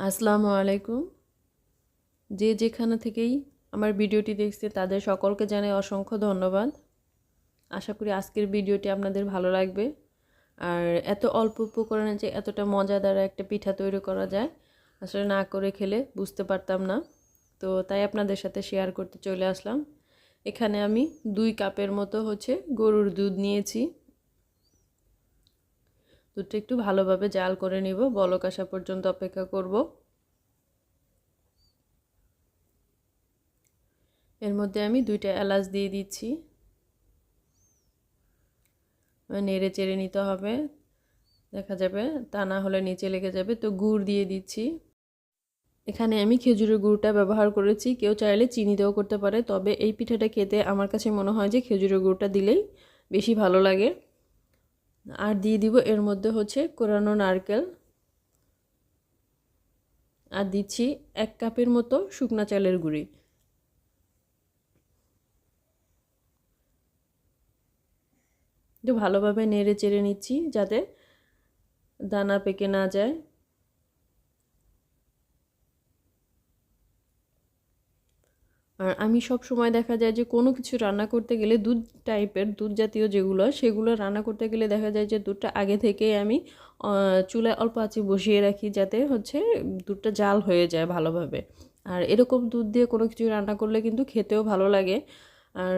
আসসালামু আলাইকুম। যে যেখানে থেকেই আমার ভিডিওটি দেখছে তাদের সকলকে জানাই অসংখ্য ধন্যবাদ। আশা করি আজকের ভিডিওটি আপনাদের ভালো লাগবে। আর এত অল্প উপকরণে যে এতটা মজাদার একটা পিঠা তৈরি করা যায় আসলে না করে খেলে বুঝতে পারতাম না। তো তাই আপনাদের সাথে শেয়ার করতে চলে আসলাম। এখানে আমি 2 কাপের মতো গরুর দুধ নিয়েছি। দুধটা একটু ভালোভাবে জাল করে নিব, বলক আসা পর্যন্ত অপেক্ষা করব। এর মধ্যে আমি 2টা এলাচ দিয়ে দিচ্ছি। নেড়ে চেড়ে নিতে হবে, দেখা যাবে তা না হলে নিচে লেগে যাবে। তো গুড় দিয়ে দিচ্ছি। এখানে আমি খেজুরের গুড়টা ব্যবহার করেছি, কেউ চাইলে চিনি দিয়েও করতে পারে, তবে এই পিঠাটা খেতে আমার কাছে মনে হয় যে খেজুরের গুড়টা দিলেই বেশি ভালো লাগে। আর দিয়ে দিব এর মধ্যে কোরানো নারকেল, আর দিচ্ছি 1 কাপের মতো শুকনা চালের গুঁড়ি। একটু ভালোভাবে নেড়ে চেড়ে নিচ্ছি যাতে দানা পেকে না যায়। আর আমি সব সময় দেখা যায় যে কোনো কিছু রান্না করতে গেলে দুধ জাতীয় যেগুলো সেগুলো রান্না করতে গেলে দেখা যায় যে দুধটা আগে থেকেই আমি চুলায় অল্প আঁচে বসিয়ে রাখি, যাতে দুধটা জাল হয়ে যায় ভালোভাবে। আর এরকম দুধ দিয়ে কোনো কিছু রান্না করলে কিন্তু খেতেও ভালো লাগে। আর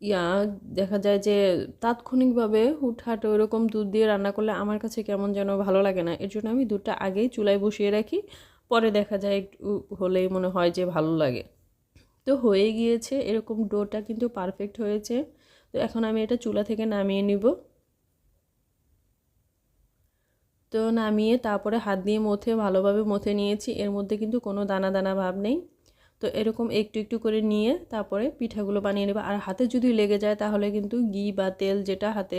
ইয়া দেখা যায় যে তাৎক্ষণিকভাবে হুটহাট ওইরকম দুধ দিয়ে রান্না করলে আমার কাছে কেমন যেন ভালো লাগে না। এর জন্য আমি দুধটা আগেই চুলায় বসিয়ে রাখি, পরে দেখা যায় একটু হলেই মনে হয় যে ভালো লাগে। তো হয়ে গিয়েছে, এরকম ডোটা কিন্তু পারফেক্ট হয়েছে। তো এখন আমি এটা চুলা থেকে নামিয়ে নিব। তো নামিয়ে তারপরে হাত দিয়ে ভালোভাবে মথে নিয়েছি। এর মধ্যে কিন্তু কোনো দানা দানা ভাব নেই। তো এরকম একটু একটু করে নিয়ে তারপরে পিঠাগুলো বানিয়ে নেব। আর হাতে যদি লেগে যায় তাহলে কিন্তু ঘি বা তেল যেটা হাতে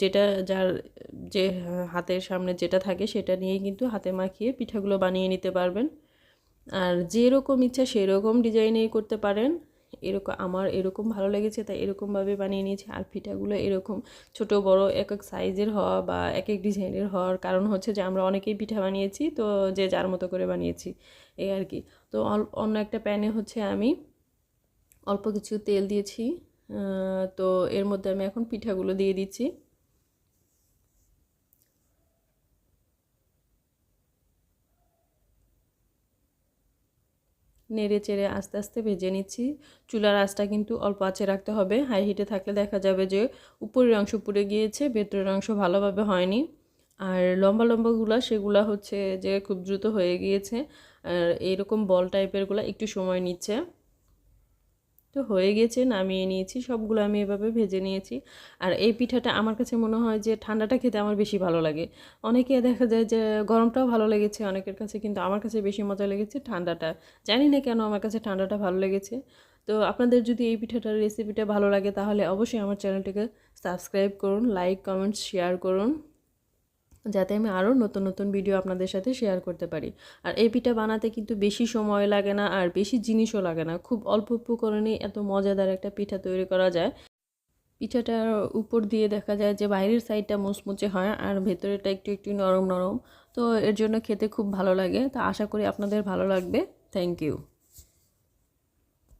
যেটা যার যে হাতের সামনে যেটা থাকে সেটা নিয়েই কিন্তু হাতে মাখিয়ে পিঠাগুলো বানিয়ে নিতে পারবেন। আর যেরকম ইচ্ছা সেরকম ডিজাইনেই করতে পারেন। আমার এরকম ভালো লেগেছে তাই এরকমভাবে বানিয়ে নিয়েছি। আর পিঠাগুলো এরকম ছোট বড় এক এক সাইজের হওয়া বা এক এক ডিজাইনের হওয়ার কারণ যে আমরা অনেকেই পিঠা বানিয়েছি, তো যে যার মতো করে বানিয়েছি এই আর কি। তো অন্য একটা প্যানে আমি অল্প কিছু তেল দিয়েছি। তো এর মধ্যে আমি এখন পিঠাগুলো দিয়ে দিচ্ছি। নেড়ে চেড়ে আস্তে আস্তে ভেজে নিচ্ছি। চুলার আঁচটা কিন্তু অল্প আঁচে রাখতে হবে, হাই হিটে থাকলে দেখা যাবে যে উপরের অংশ পুড়ে গিয়েছে, ভেতরের অংশ ভালোভাবে হয়নি। আর লম্বা লম্বাগুলা সেগুলা যে খুব দ্রুত হয়ে গিয়েছে। আর এইরকম বল টাইপেরগুলা একটু সময় নিচ্ছে। তো হয়ে গেছে, নামিয়ে নিয়েছি। সবগুলো আমি এভাবে ভেজে নিয়েছি। আর এই পিঠাটা আমার কাছে মনে হয় যে ঠান্ডাটা খেতে আমার বেশি ভালো লাগে। অনেকে দেখা যায় যে গরমটাও ভালো লেগেছে অনেকের কাছে, কিন্তু আমার কাছে বেশি মজা লেগেছে ঠান্ডাটা। জানি না কেন আমার কাছে ঠান্ডাটা ভালো লেগেছে। তো আপনাদের যদি এই পিঠাটার রেসিপিটা ভালো লাগে তাহলে অবশ্যই আমার চ্যানেলটিকে সাবস্ক্রাইব করুন, লাইক কমেন্টস শেয়ার করুন, যাতে আমি আরও নতুন নতুন ভিডিও আপনাদের সাথে শেয়ার করতে পারি। আর এই পিঠা বানাতে কিন্তু বেশি সময় লাগে না আর বেশি জিনিসও লাগে না, খুব অল্প উপকরণে এত মজাদার একটা পিঠা তৈরি করা যায়। পিঠাটার উপর দিয়ে দেখা যায় যে বাইরের সাইডটা মুচমুচে হয় আর ভেতরেটা একটু একটু নরম নরম। তো এর জন্য খেতে খুব ভালো লাগে। তো আশা করি আপনাদের ভালো লাগবে। Thank you.